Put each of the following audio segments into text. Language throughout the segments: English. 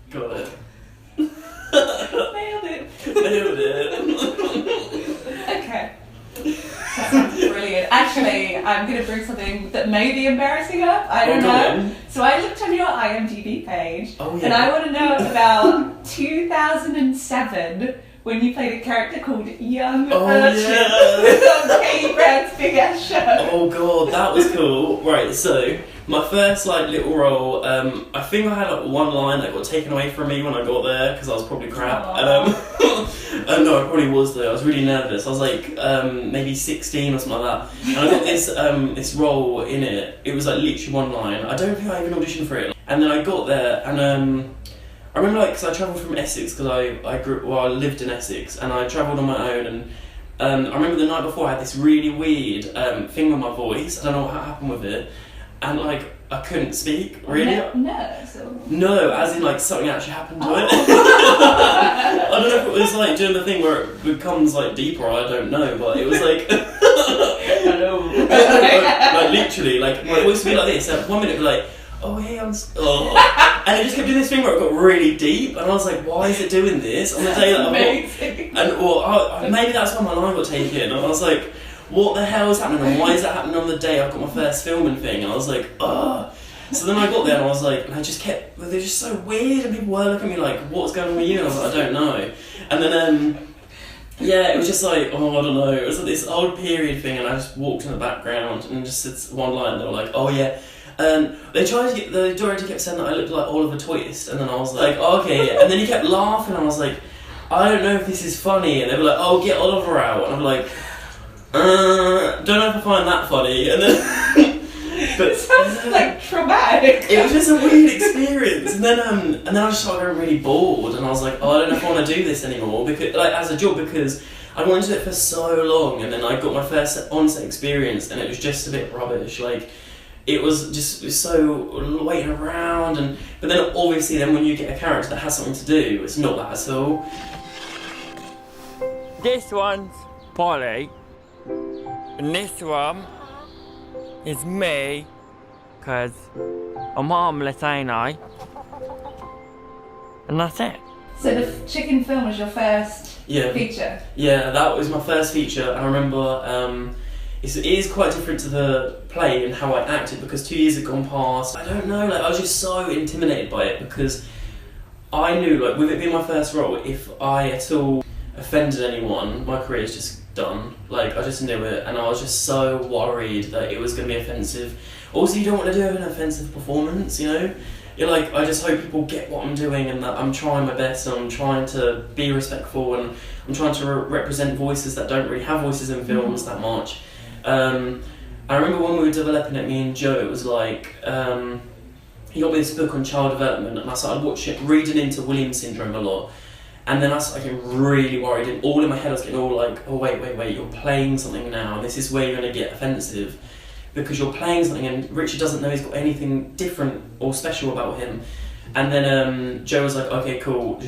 Got it. Nailed it. Nailed it. Okay. That sounds brilliant. Actually, I'm going to bring something that may be embarrassing up. I don't know. So I looked on your IMDB page, and I want to know about 2007 when you played a character called Young Urchin on Katie Brown's Big Ass Show. Oh god, that was cool. Right, so my first little role, I think I had one line that got taken away from me when I got there because I was probably crap. No, I probably was though. I was really nervous. I was maybe 16 or something like that, and I got this role in it. It was literally one line. I don't think I even auditioned for it. And then I got there, and I remember because I travelled from Essex because I lived in Essex, and I travelled on my own, and I remember the night before I had this really weird thing with my voice. I don't know what happened with it, and I couldn't speak really. No, as in something actually happened to it. I don't know if it was doing the thing where it becomes deeper. I don't know, but it was hello. Literally, my voice would be like this. And 1 minute it'd be oh hey, and it just kept doing this thing where it got really deep, and I was like, why is it doing this on the day that maybe that's why my line got taken, and I was like, what the hell is happening, and why is that happening on the day I've got my first filming thing? And I was like, ugh. So then I got there and I was and I just kept, they're just so weird, and people were looking at me what's going on with you? And I was like, I don't know. And then it was just I don't know, it was this old period thing, and I just walked in the background and just said one line, and they were like, oh yeah. They tried to get, the director kept saying that I looked like Oliver Twist, and then I was like, oh, okay, and then he kept laughing, and I was like, I don't know if this is funny, and they were like, oh, get Oliver out, and I'm like, don't know if I find that funny, and then, but it sounds traumatic. It was just a weird experience, and then I just started getting really bored, and I was like, oh, I don't know if I want to do this anymore, because, as a job, because I wanted to do it for so long, and then I got my first on-set experience, and it was just a bit rubbish, it was so waiting around, but then obviously when you get a character that has something to do, it's not that at all. This one's Polly, and this one is me, because I'm harmless, ain't I? And that's it. So the chicken film was your first feature? Yeah, that was my first feature, and I remember it is quite different to the play and how I acted, because 2 years had gone past. I don't know, I was just so intimidated by it, because I knew, with it being my first role, if I at all offended anyone, my career is just done. I just knew it, and I was just so worried that it was going to be offensive. Also, you don't want to do an offensive performance, You're I just hope people get what I'm doing, and that I'm trying my best, and I'm trying to be respectful, and I'm trying to represent voices that don't really have voices in films that much. I remember when we were developing it, me and Joe, it was he got me this book on child development, and I started reading into Williams syndrome a lot, and then I started getting really worried, and all in my head I was getting all oh wait, you're playing something now, this is where you're going to get offensive, because you're playing something and Richard doesn't know he's got anything different or special about him. And then Joe was like, okay, cool,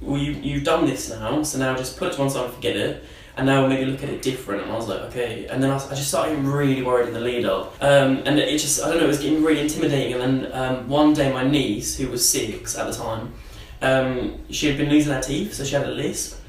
you've done this now, so now just put it to one side and forget it, and now maybe look at it different. And I was like, okay. And then I just started getting really worried in the lead up. And it just, I don't know, it was getting really intimidating. And then one day my niece, who was 6 at the time, she had been losing her teeth, so she had a lisp.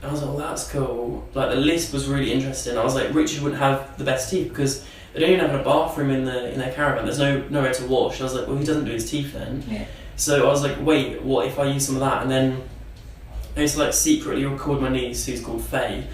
And I was like, well, that's cool. The lisp was really interesting. I was like, Richard wouldn't have the best teeth because they don't even have a bathroom in their caravan. There's nowhere to wash. I was like, well, he doesn't do his teeth then. Yeah. So I was like, wait, what if I use some of that? And then I used to secretly record my niece, who's called Faye,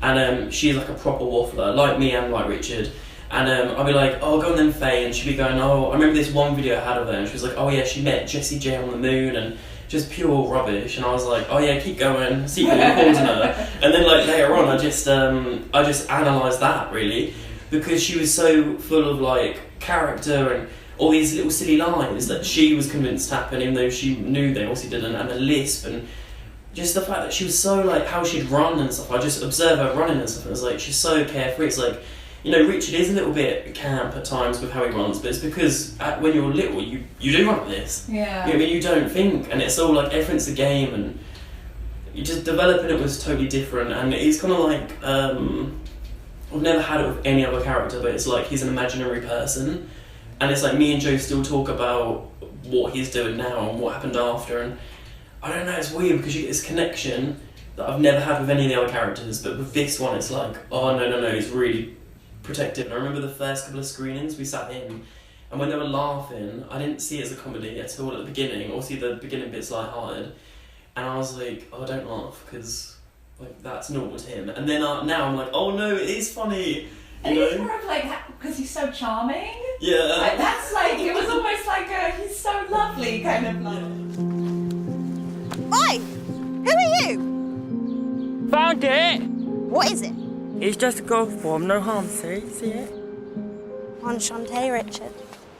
and she's a proper waffler, like me and like Richard. And I'll be like, oh, go on then, Faye, and she'd be going, oh, I remember this one video I had of her, and she was like, oh yeah, she met Jessie J on the moon, and just pure rubbish. And I was like, oh yeah, keep going, secretly recording her. And then later on, I just analysed that really, because she was so full of character and all these little silly lines that she was convinced happened, even though she knew they obviously didn't, and the lisp, and just the fact that she was so how she'd run and stuff. I just observe her running and stuff, and it was she's so carefree. It's Richard is a little bit camp at times with how he runs, but it's because when you're little, you do run like this. Yeah. You don't think, and it's all everything's a game, and you just developing it was totally different, and it's kind of I've never had it with any other character, but it's he's an imaginary person, and it's me and Joe still talk about what he's doing now and what happened after. And I don't know, it's weird because you get this connection that I've never had with any of the other characters, but with this one it's like, oh no, he's really protective. And I remember the first couple of screenings we sat in, and when they were laughing, I didn't see it as a comedy at all at the beginning. Obviously the beginning bit's lighthearted, and I was like, oh, don't laugh, because like that's normal to him. And then now I'm like, oh no, it is funny. And he's more of like, because he's so charming. Yeah. Like, that's like, it was almost like he's so lovely kind of like. Oi! Who are you? Found it! What is it? It's just a golf form, no harm, see it? Enchante, Richard.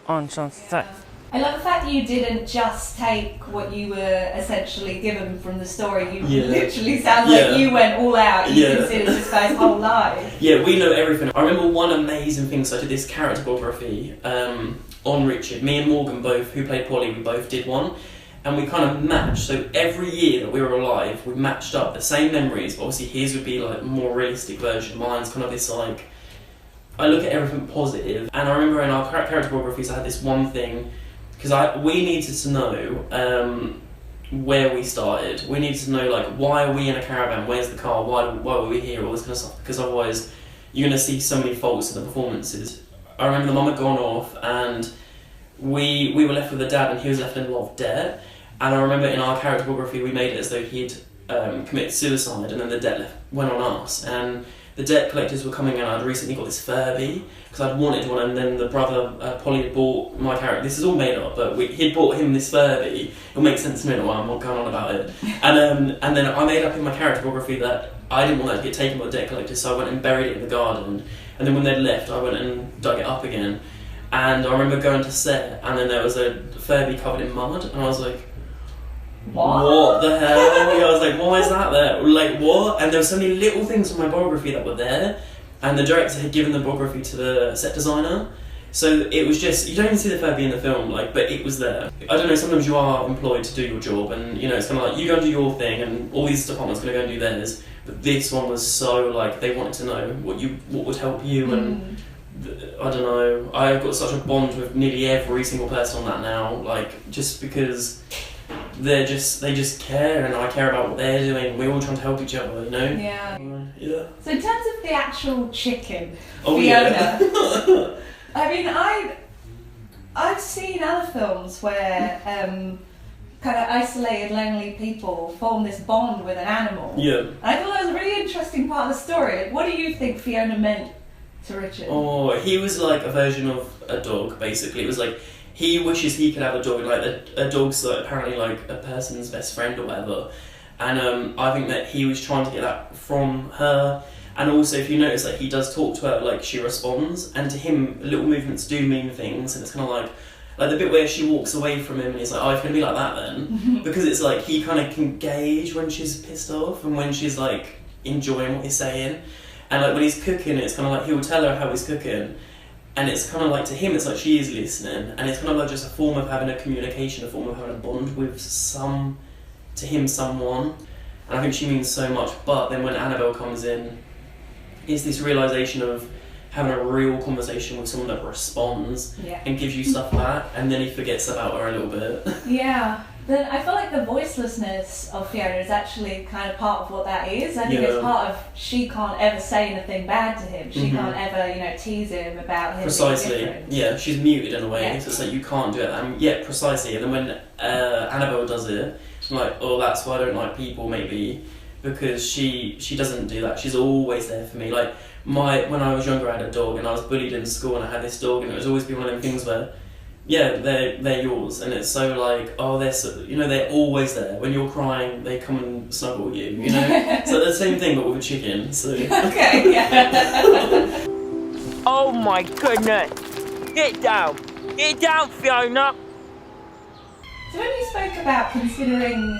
Enchante. I love the fact that you didn't just take what you were essentially given from the story. You literally sound like you went all out. You considered this guy's whole life. Yeah, we know everything. I remember one amazing thing, so I did this character biography on Richard. Me and Morgan both, who played Polly, we both did one. And we kind of matched, so every year that we were alive, we matched up the same memories, but obviously his would be like a more realistic version. Mine's kind of this like, I look at everything positive. And I remember in our character biographies I had this one thing, because we needed to know where we started. We needed to know like, why are we in a caravan, where's the car, why were we here, all this kind of stuff, because otherwise you're going to see so many faults in the performances. I remember the mum had gone off and we were left with the dad and he was left in a lot of debt. And I remember in our character biography we made it as though he'd committed suicide, and then the debt went on us. And the debt collectors were coming in. I'd recently got this Furby because I'd wanted one, and then the brother Polly had bought my character. This is all made up, but he'd bought him this Furby. It'll make sense to me in a while. I'm not going on about it. And then I made up in my character biography that I didn't want that to get taken by the debt collectors, so I went and buried it in the garden. And then when they'd left, I went and dug it up again. And I remember going to set, and then there was a Furby covered in mud, and I was like, what the hell? I was like, why is that there? Like, what? And there were so many little things from my biography that were there, and the director had given the biography to the set designer, so it was just, you don't even see the Furby in the film, like, but it was there. I don't know, sometimes you are employed to do your job, and you know, it's kind of like, you go and do your thing, and all these departments are going to go and do theirs, but this one was so, like, they wanted to know what would help you, and I don't know, I've got such a bond with nearly every single person on that now, like, just because they just care, and I care about what they're doing. We're all trying to help each other, you know? Yeah. Yeah. So in terms of the actual chicken, Fiona. Yeah. I mean, I've seen other films where kind of isolated, lonely people form this bond with an animal. Yeah. And I thought that was a really interesting part of the story. What do you think Fiona meant to Richard? Oh, he was like a version of a dog, basically. It was like, he wishes he could have a dog, like a dog's like, apparently like a person's best friend or whatever. And I think that he was trying to get that from her. And also, if you notice, like, he does talk to her, like, she responds, and to him, little movements do mean things, and it's kind of like the bit where she walks away from him and he's like, oh, it's going to be like that then. Because it's like, he kind of can gauge when she's pissed off and when she's, like, enjoying what he's saying. And, like, when he's cooking, it's kind of like, he'll tell her how he's cooking. And it's kind of like, to him, it's like she is listening, and it's kind of like just a form of having a communication, a form of having a bond with someone. And I think she means so much. But then when Annabel comes in, it's this realisation of having a real conversation with someone that responds and gives you stuff back, and then he forgets about her a little bit. Yeah. Then I feel like the voicelessness of Fiona is actually kind of part of what that is. I think it's part of, she can't ever say anything bad to him. She can't ever, tease him about him. Precisely. Yeah, she's muted in a way, so it's like you can't do it. Precisely. And then when Annabel does it, I'm like, oh, that's why I don't like people, maybe, because she doesn't do that. She's always there for me. Like, when I was younger, I had a dog, and I was bullied in school, and I had this dog, and it was always been one of them things where, yeah, they're yours, and it's so like, oh, they're always there. When you're crying, they come and snuggle you, So the same thing, but with a chicken. So okay, yeah. Oh my goodness! Get down, Fiona. So when you spoke about considering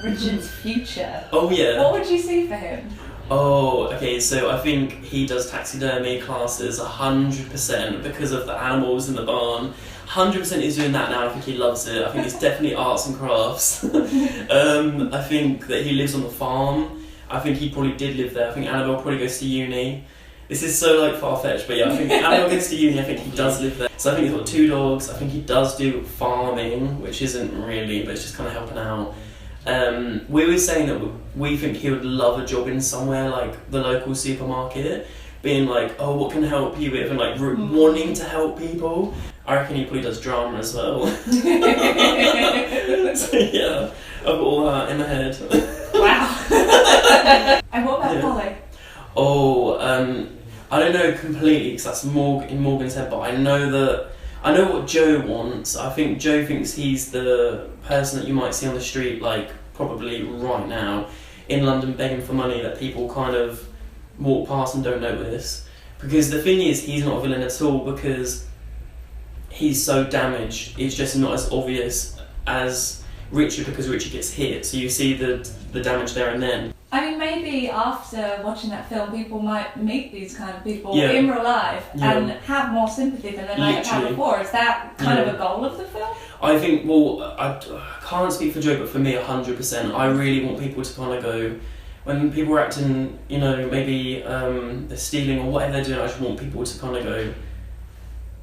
Richard's future, oh yeah, what would you see for him? Oh, okay, so I think he does taxidermy classes 100% because of the animals in the barn. 100% he's doing that now. I think he loves it. I think it's definitely arts and crafts. I think that he lives on the farm. I think he probably did live there. I think Annabel probably goes to uni. This is so like far-fetched, but yeah, I think Annabel gets to uni, I think he does live there. So I think he's got 2 dogs, I think he does do farming, which isn't really, but it's just kind of helping out. We were saying that we think he would love a job in somewhere like the local supermarket, being like, oh, what can I help you with, and like wanting to help people. I reckon he probably does drama as well. So yeah, I've got all that in my head. Wow. And what about Polly? Oh, I don't know completely because that's in Morgan's head, but I know what Joe wants. I think Joe thinks he's the person that you might see on the street, like probably right now, in London begging for money that people kind of walk past and don't notice. Because the thing is, he's not a villain at all because he's so damaged. It's just not as obvious as Richard because Richard gets hit, so you see the damage there and then. I mean, maybe after watching that film, people might meet these kind of people in real life and have more sympathy than they might have had before. Is that kind of a goal of the film? I think, well, I can't speak for Joe, but for me, 100%. I really want people to kind of go, when people are acting, you know, maybe they're stealing or whatever they're doing, I just want people to kind of go,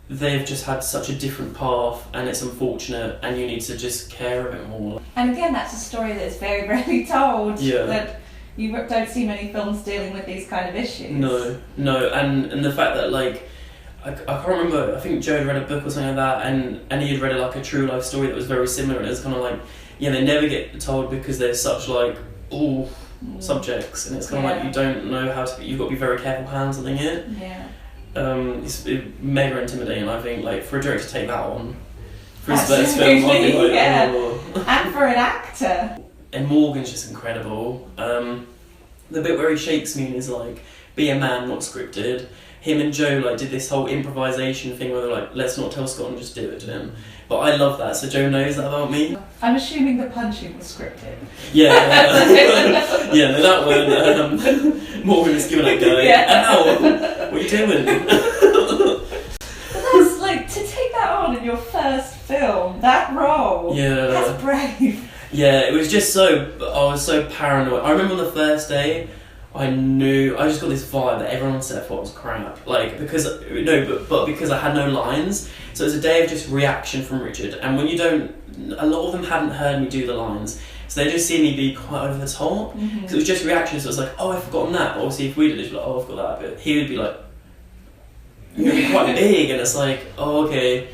they've just had such a different path and it's unfortunate and you need to just care a bit more. And again, that's a story that's very rarely told. That you don't see many films dealing with these kind of issues. No, and the fact that like I can't remember, I think Joe had read a book or something like that and he had read like a true life story that was very similar, and it's kind of like, they never get told because they're such like subjects, and it's kind of like you don't know how to, you've got to be very careful handling it. It's mega intimidating. I think like for a director to take that on for his first film, I'd be like, and for an actor. And Morgan's just incredible. The bit where he shakes me and is like, be a man, not scripted. Him and Joe like did this whole improvisation thing where they're like, let's not tell Scott and just do it to him. But I love that, so Joe knows that about me. I'm assuming the punching was scripted. No, that one, Morgan was giving it a go. Ow, what are you doing? But that's like, to take that on in your first film, that role, that's brave. Yeah, it was just I was so paranoid. I remember on the first day, I just got this vibe that everyone on set thought it was crap. Like, because I had no lines. So it was a day of just reaction from Richard. And when a lot of them hadn't heard me do the lines. So they just see me be quite over the top. Because it was just reaction, so it was like, oh, I've forgotten that. But obviously, if we did it, it'd be like, oh, I've got that. But he would be like, you're gonna be quite big. And it's like, oh, okay.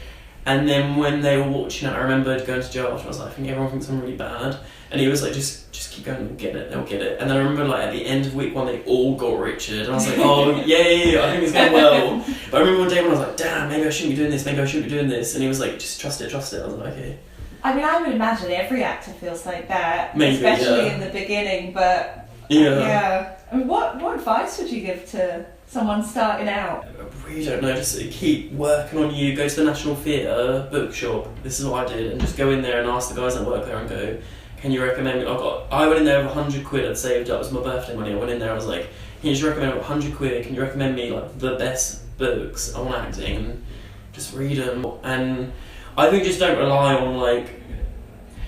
And then when they were watching it, I remembered going to Joe after, I was like, I think everyone thinks I'm really bad. And he was like, just keep going, they'll get it. And then I remember like at the end of week 1, they all got Richard. And I was like, oh, yeah, I think it's going well. But I remember one day when I was like, damn, maybe I shouldn't be doing this, And he was like, just trust it. I was like, okay. I mean, I would imagine every actor feels like that, maybe, especially in the beginning, but I mean, what advice would you give to someone starting out? I really don't know, just keep working on you, go to the National Theatre bookshop, this is what I did, and just go in there and ask the guys that work there and go, can you recommend me? I went in there with 100 quid I'd saved up, it was my birthday money. I went in there, I was like, can you just recommend 100 quid, can you recommend me like the best books on acting, and just read them. And I think just don't rely on like,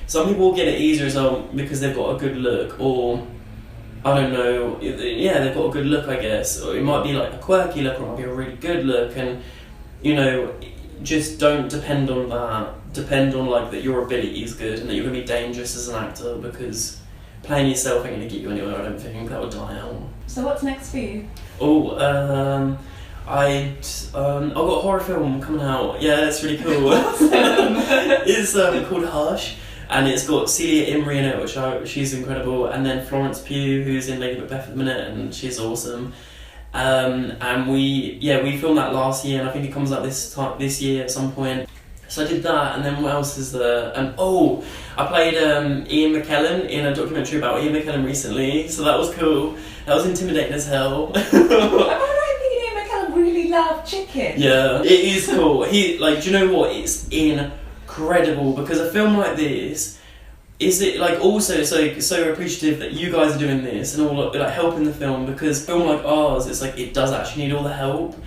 some people will get it easier as well because they've got a good look, or I don't know, they've got a good look, I guess, or it might be like a quirky look, or it might be a really good look, and just don't depend on that. Depend on like that your ability is good and that you're going to be dangerous as an actor, because playing yourself ain't going to get you anywhere, I don't think. That would die out. So what's next for you? I've got a horror film coming out. Yeah, it's really cool. It's called Hush, and it's got Celia Imrie in it, which she's incredible, and then Florence Pugh, who's in Lady Macbeth at the minute, and she's awesome. And we filmed that last year, and I think it comes out this year at some point. So I did that, and then what else is there? I played Ian McKellen in a documentary about Ian McKellen recently, so that was cool. That was intimidating as hell. Am I right thinking Ian McKellen really loved chicken? Yeah, it is cool. Do you know what? It's incredible, because a film like this, is it like also so appreciative that you guys are doing this and all like helping the film, because a film like ours, it's like it does actually need all the help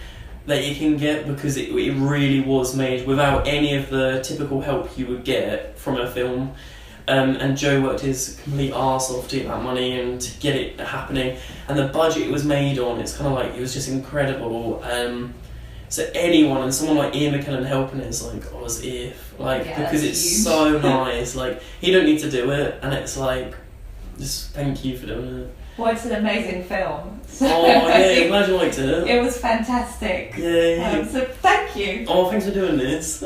that you can get, because it really was made without any of the typical help you would get from a film. and Joe worked his complete arse off to get that money and to get it happening. And the budget it was made on, it's kind of like, it was just incredible. So anyone, and someone like Ian McKellen helping it, is like, oh, as if, like, because it's huge. So nice. Like, he don't need to do it, and it's like, just thank you for doing it. Well, it's an amazing film. So oh yeah, I'm glad you liked it. It was fantastic. Yeah. So thank you. Oh, thanks for doing this.